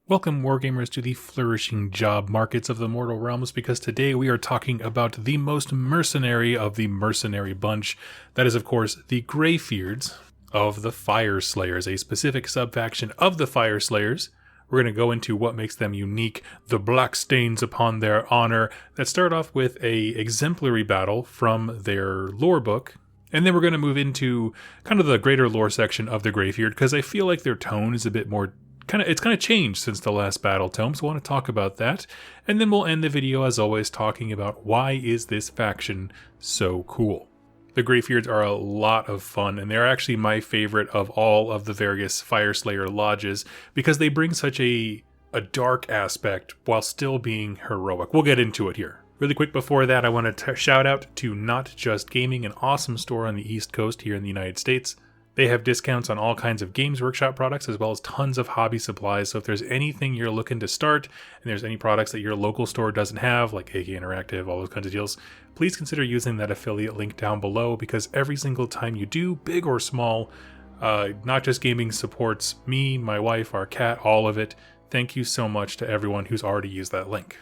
Welcome, Wargamers, to the flourishing job markets of the mortal realms, because today we are talking about the most mercenary of the mercenary bunch. That is, of course, the Greyfyrds of the Fyreslayers, a specific subfaction of the Fyreslayers. We're going to go into what makes them unique, the black stains upon their honor, that start off with a exemplary battle from their lore book. And then we're going to move into kind of the greater lore section of the Greyfyrd, because I feel like their tone is a bit more it's kind of changed since the last battle tome, so I want to talk about that. And then we'll end the video, as always, talking about why is this faction so cool. The Greyfyrds are a lot of fun, and they're actually my favorite of all of the various Fyreslayer lodges, because they bring such a dark aspect while still being heroic. We'll get into it here. Really quick before that, I want to shout out to Not Just Gaming, an awesome store on the East Coast here in the United States. They have discounts on all kinds of Games Workshop products, as well as tons of hobby supplies. So if there's anything you're looking to start, and there's any products that your local store doesn't have, like AK Interactive, all those kinds of deals, please consider using that affiliate link down below, because every single time you do, big or small, Not Just Gaming supports me, my wife, our cat, all of it. Thank you so much to everyone who's already used that link.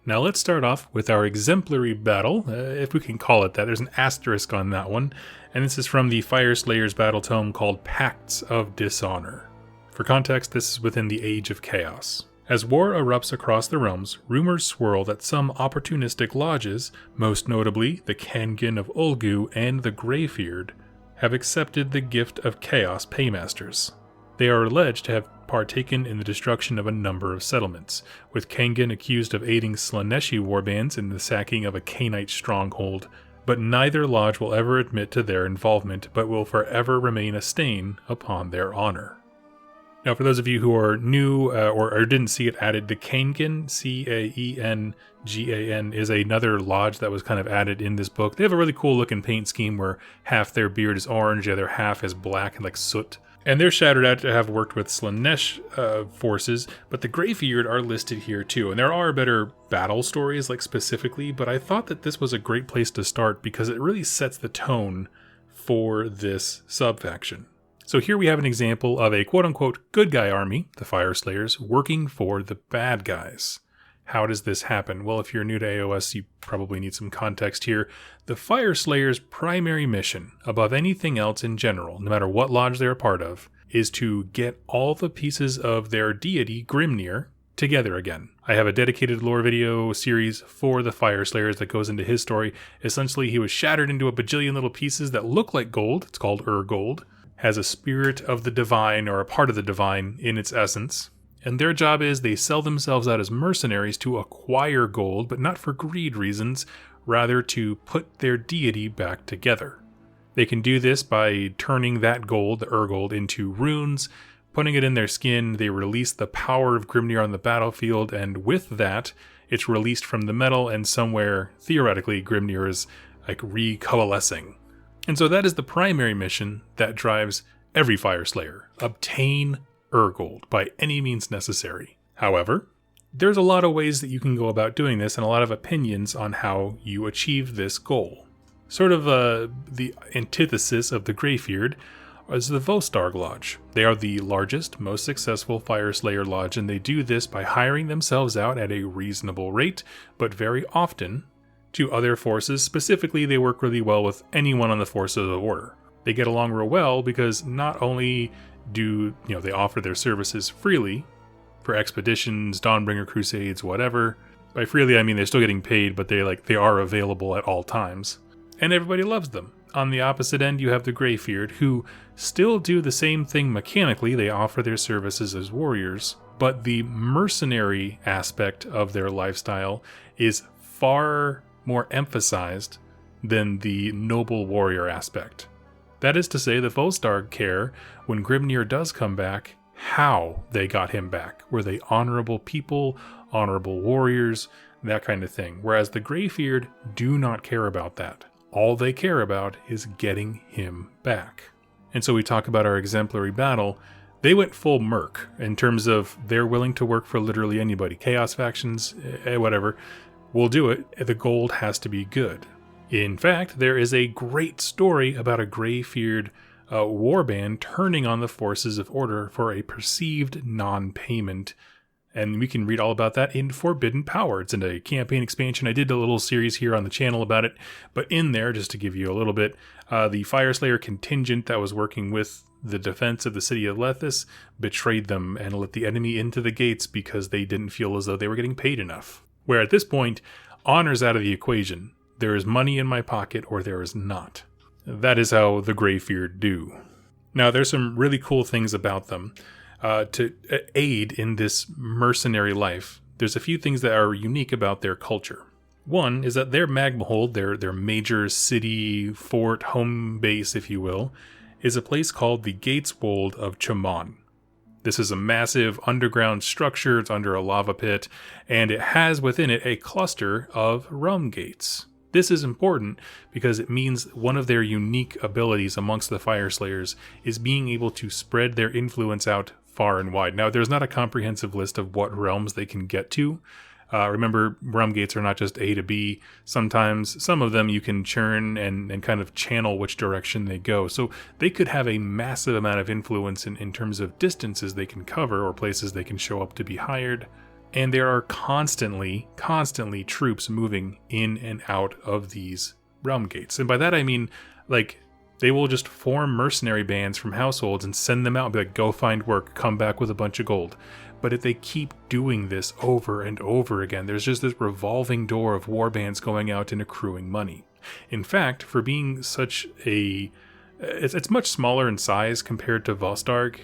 Now let's start off with our exemplary battle, if we can call it that. There's an asterisk on that one, and this is from the Fyreslayers battle tome called Pacts of Dishonor. For context, this is within the Age of Chaos. As war erupts across the realms, rumors swirl that some opportunistic lodges, most notably the Kangan of Ulgu and the Greyfyrd, have accepted the gift of Chaos Paymasters. They are alleged to have partaken in the destruction of a number of settlements, with Kangan accused of aiding Slaaneshi warbands in the sacking of a Cainite stronghold, but neither lodge will ever admit to their involvement, but will forever remain a stain upon their honor. Now, for those of you who are new or didn't see it added, the Kangan, Caengan, is another lodge that was kind of added in this book. They have a really cool looking paint scheme where half their beard is orange, the other half is black and like soot. And they're shouted out to have worked with Slaanesh forces, but the Greyfyrd are listed here too. And there are better battle stories, like specifically, but I thought that this was a great place to start because it really sets the tone for this subfaction. So here we have an example of a quote-unquote good guy army, the Fyreslayers, working for the bad guys. How does this happen? Well, if you're new to AOS, you probably need some context here. The Fyreslayers' primary mission, above anything else in general, no matter what lodge they're a part of, is to get all the pieces of their deity, Grimnir, together again. I have a dedicated lore video series for the Fyreslayers that goes into his story. Essentially, he was shattered into a bajillion little pieces that look like gold. It's called Gold. Has a spirit of the divine, or a part of the divine, in its essence. And their job is they sell themselves out as mercenaries to acquire gold, but not for greed reasons, rather to put their deity back together. They can do this by turning that gold, the Gold, into runes, putting it in their skin. They release the power of Grimnir on the battlefield, and with that, it's released from the metal, and somewhere, theoretically, Grimnir is like recoalescing. And so that is the primary mission that drives every Fyreslayer. Obtain Gold by any means necessary. However, there's a lot of ways that you can go about doing this and a lot of opinions on how you achieve this goal. Sort of the antithesis of the Greyfyrd is the Vostarg Lodge. They are the largest, most successful Fyreslayer lodge, and they do this by hiring themselves out at a reasonable rate, but very often to other forces. Specifically, they work really well with anyone on the forces of the Order. They get along real well because not only they offer their services freely for expeditions, Dawnbringer crusades, whatever. By freely, I mean they're still getting paid, but they are available at all times. And everybody loves them. On the opposite end, you have the Greyfyrd, who still do the same thing mechanically. They offer their services as warriors, but the mercenary aspect of their lifestyle is far more emphasized than the noble warrior aspect. That is to say, the Vostarg care, when Grimnir does come back, how they got him back. Were they honorable people, honorable warriors, that kind of thing. Whereas the Greyfyrd do not care about that. All they care about is getting him back. And so we talk about our exemplary battle. They went full merc in terms of they're willing to work for literally anybody. Chaos factions, whatever, will do it. The gold has to be good. In fact, there is a great story about a Greyfyrd warband turning on the forces of Order for a perceived non-payment And we can read all about that in Forbidden Power. It's in a campaign expansion. I did a little series here on the channel about it. But in there, just to give you a little bit, the Fyreslayer contingent that was working with the defense of the city of Lethis betrayed them and let the enemy into the gates because they didn't feel as though they were getting paid enough. Where at this point, honor's out of the equation. There is money in my pocket or there is not. That is how the Greyfyrd do. Now, there's some really cool things about them. To aid in this mercenary life, there's a few things that are unique about their culture. One is that their magma hold, their major city, fort, home base, if you will, is a place called the Gateswold of Chamon. This is a massive underground structure. It's under a lava pit, and it has within it a cluster of realm gates. This is important because it means one of their unique abilities amongst the Fyreslayers is being able to spread their influence out far and wide. Now, there's not a comprehensive list of what realms they can get to. Remember, realm gates are not just A to B. Sometimes, some of them you can churn and kind of channel which direction they go. So they could have a massive amount of influence in terms of distances they can cover or places they can show up to be hired. And there are constantly troops moving in and out of these realm gates. And by that I mean, like, they will just form mercenary bands from households and send them out and be like, go find work, come back with a bunch of gold. But if they keep doing this over and over again, there's just this revolving door of war bands going out and accruing money. In fact, for being such a... It's much smaller in size compared to Vostarg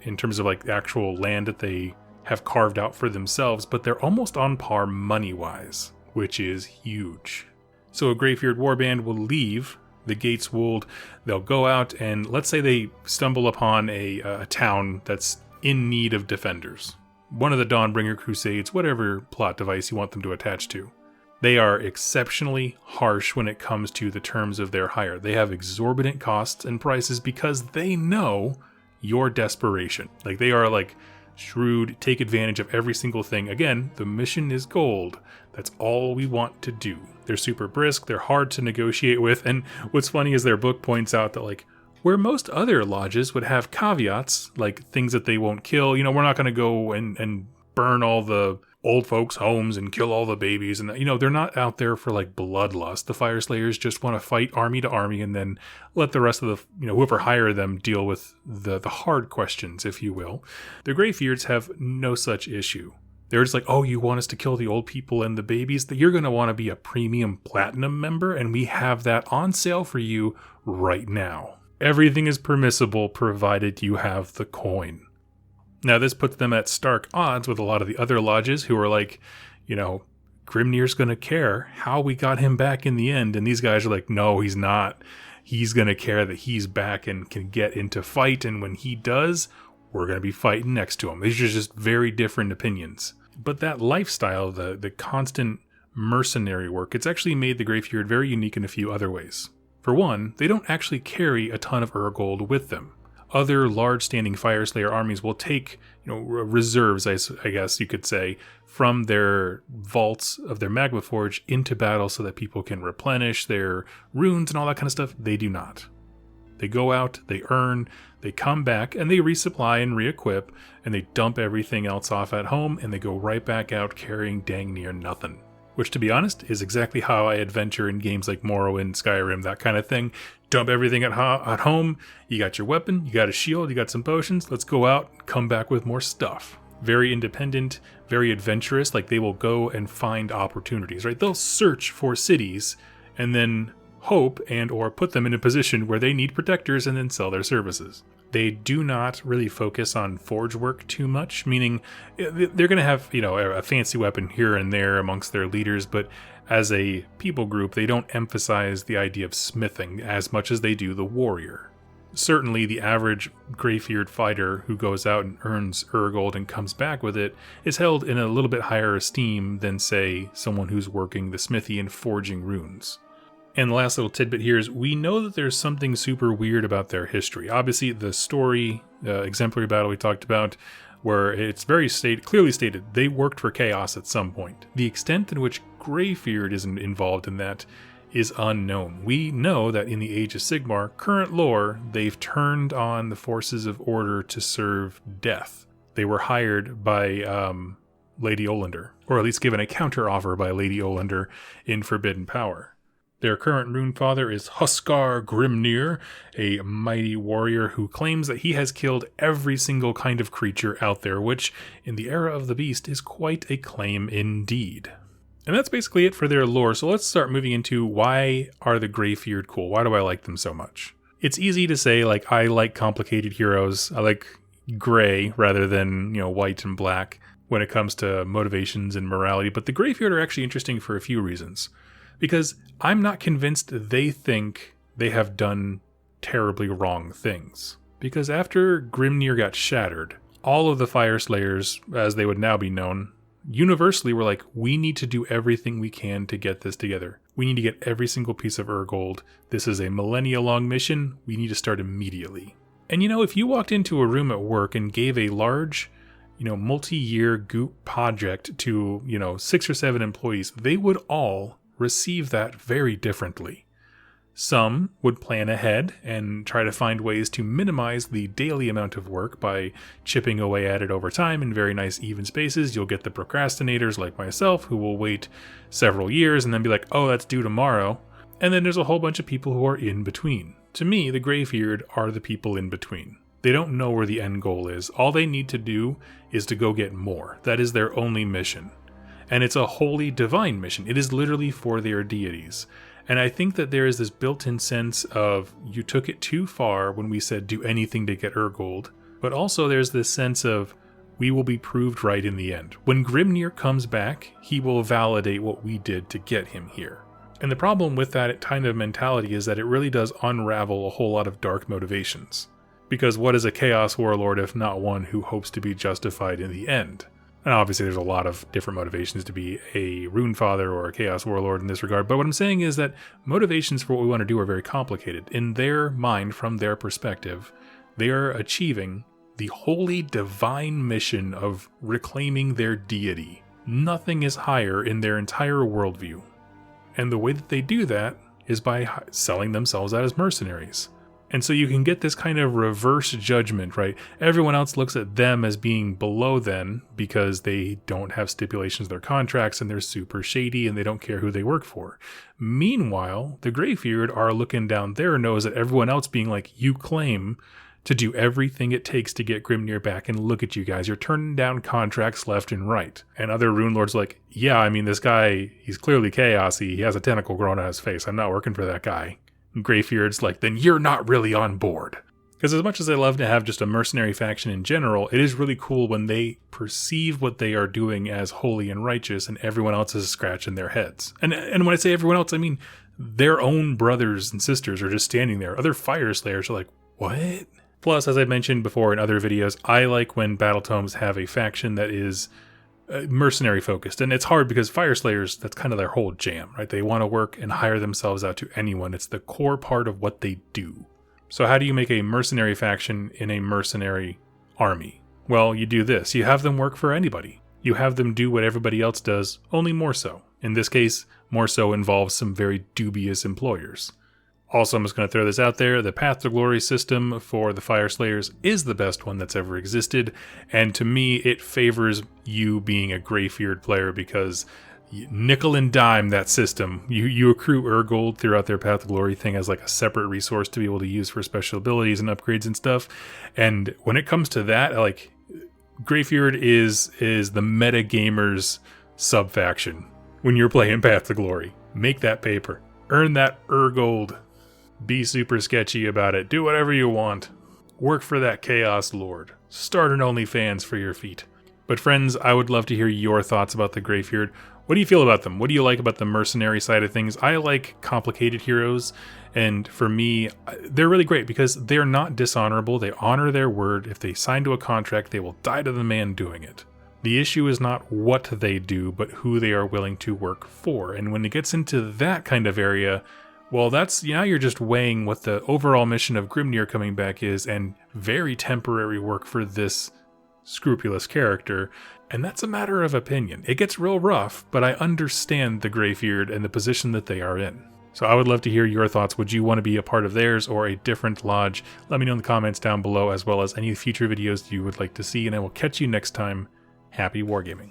in terms of like the actual land that they have carved out for themselves, but they're almost on par money-wise, which is huge. So a Greyfyrd warband will leave the Gateswold, they'll go out and let's say they stumble upon a town that's in need of defenders. One of the Dawnbringer Crusades, whatever plot device you want them to attach to. They are exceptionally harsh when it comes to the terms of their hire. They have exorbitant costs and prices because they know your desperation. Like they are like shrewd, take advantage of every single thing. Again, the mission is gold. That's all we want to do. They're super brisk, they're hard to negotiate with, and what's funny is their book points out that like where most other lodges would have caveats, like things that they won't kill, we're not going to go and burn all the old folks' homes and kill all the babies, and they're not out there for like bloodlust. The Fyreslayers just want to fight army to army and then let the rest of the, whoever hire them deal with the hard questions, if you will. The Greyfyrds have no such issue. They're just like, oh, you want us to kill the old people and the babies? That you're going to want to be a premium platinum member, and we have that on sale for you right now. Everything is permissible provided you have the coin. Now, this puts them at stark odds with a lot of the other lodges who are like, Grimnir's going to care how we got him back in the end. And these guys are like, no, he's not. He's going to care that he's back and can get into fight. And when he does, we're going to be fighting next to him. These are just very different opinions. But that lifestyle, the constant mercenary work, it's actually made the Greyfyrd very unique in a few other ways. For one, they don't actually carry a ton of Urgold with them. Other large-standing Fyreslayer armies will take, reserves, I guess you could say, from their vaults of their Magma Forge into battle so that people can replenish their runes and all that kind of stuff. They do not. They go out, they earn, they come back, and they resupply and re-equip, and they dump everything else off at home, and they go right back out carrying dang near nothing. Which, to be honest, is exactly how I adventure in games like Morrowind, Skyrim, that kind of thing. Dump everything at home, you got your weapon, you got a shield, you got some potions, let's go out, come back with more stuff. Very independent, very adventurous, like they will go and find opportunities, right? They'll search for cities, and then hope and or put them in a position where they need protectors and then sell their services. They do not really focus on forge work too much, meaning they're going to have, a fancy weapon here and there amongst their leaders, but as a people group, they don't emphasize the idea of smithing as much as they do the warrior. Certainly, the average Greyfyrd fighter who goes out and earns Urgold and comes back with it is held in a little bit higher esteem than, say, someone who's working the smithy and forging runes. And the last little tidbit here is we know that there's something super weird about their history. Obviously, the story, exemplary battle we talked about, where it's very clearly stated they worked for Chaos at some point. The extent in which Greyfyrd is involved in that is unknown. We know that in the Age of Sigmar, current lore, they've turned on the forces of order to serve death. They were hired by Lady Olander, or at least given a counter-offer by Lady Olander in Forbidden Power. Their current rune father is Huskar Grimnir, a mighty warrior who claims that he has killed every single kind of creature out there, which, in the era of the beast, is quite a claim indeed. And that's basically it for their lore, so let's start moving into why are the Greyfyrd cool? Why do I like them so much? It's easy to say, like, I like complicated heroes. I like gray rather than, white and black when it comes to motivations and morality, but the Greyfyrd are actually interesting for a few reasons. Because I'm not convinced they think they have done terribly wrong things. Because after Grimnir got shattered, all of the Fyreslayers, as they would now be known, universally were like, we need to do everything we can to get this together. We need to get every single piece of Urgold. This is a millennia-long mission. We need to start immediately. And if you walked into a room at work and gave a large, multi-year goop project to, 6 or 7 employees, they would all receive that very differently. Some would plan ahead and try to find ways to minimize the daily amount of work by chipping away at it over time in very nice even spaces. You'll get the procrastinators like myself who will wait several years and then be like, oh, that's due tomorrow. And then there's a whole bunch of people who are in between. To me, the Greyfyrd are the people in between. They don't know where the end goal is. All they need to do is to go get more. That is their only mission. And it's a wholly divine mission. It is literally for their deities. And I think that there is this built-in sense of you took it too far when we said do anything to get Urgold. But also there's this sense of we will be proved right in the end. When Grimnir comes back, he will validate what we did to get him here. And the problem with that kind of mentality is that it really does unravel a whole lot of dark motivations. Because what is a Chaos Warlord if not one who hopes to be justified in the end? And obviously there's a lot of different motivations to be a Rune Father or a Chaos Warlord in this regard, but what I'm saying is that motivations for what we want to do are very complicated. In their mind, from their perspective, they are achieving the wholly divine mission of reclaiming their deity. Nothing is higher in their entire worldview. And the way that they do that is by selling themselves out as mercenaries. And so you can get this kind of reverse judgment, right? Everyone else looks at them as being below them because they don't have stipulations in their contracts and they're super shady and they don't care who they work for. Meanwhile, the Greyfyrd are looking down their nose at everyone else being like, you claim to do everything it takes to get Grimnir back, and look at you guys, you're turning down contracts left and right. And other Rune Lords like, yeah, this guy, he's clearly chaosy, he has a tentacle growing on his face, I'm not working for that guy. Greyfyrd's like, then you're not really on board. Because as much as I love to have just a mercenary faction in general, it is really cool when they perceive what they are doing as holy and righteous and everyone else is scratching their heads. And when I say everyone else, I mean their own brothers and sisters are just standing there. Other Fyreslayers are like, what? Plus, as I mentioned before in other videos, I like when battle tomes have a faction that is mercenary focused, and it's hard because Fyreslayers, that's kind of their whole jam, right? They want to work and hire themselves out to anyone. It's the core part of what they do. So how do you make a mercenary faction in a mercenary army? Well, you do this. You have them work for anybody. You have them do what everybody else does, only more so. In this case, more so involves some very dubious employers. Also, I'm just going to throw this out there, the Path to Glory system for the Fyreslayers is the best one that's ever existed, and to me, it favors you being a Greyfyrd player because nickel and dime that system. You accrue Urgold throughout their Path to Glory thing as like a separate resource to be able to use for special abilities and upgrades and stuff, and when it comes to that, like, Greyfyrd is the meta gamer's sub-faction when you're playing Path to Glory. Make that paper. Earn that Urgold. Be super sketchy about it. Do whatever you want. Work for that Chaos Lord. Start an OnlyFans for your feet. But friends, I would love to hear your thoughts about the Greyfyrd. What do you feel about them? What do you like about the mercenary side of things? I like complicated heroes, and for me, they're really great because they're not dishonorable. They honor their word. If they sign to a contract, they will die to the man doing it. The issue is not what they do, but who they are willing to work for. And when it gets into that kind of area, well, now you're just weighing what the overall mission of Grimnir coming back is and very temporary work for this scrupulous character, and that's a matter of opinion. It gets real rough, but I understand the Greyfyrd and the position that they are in. So I would love to hear your thoughts. Would you want to be a part of theirs or a different lodge? Let me know in the comments down below, as well as any future videos you would like to see, and I will catch you next time. Happy wargaming.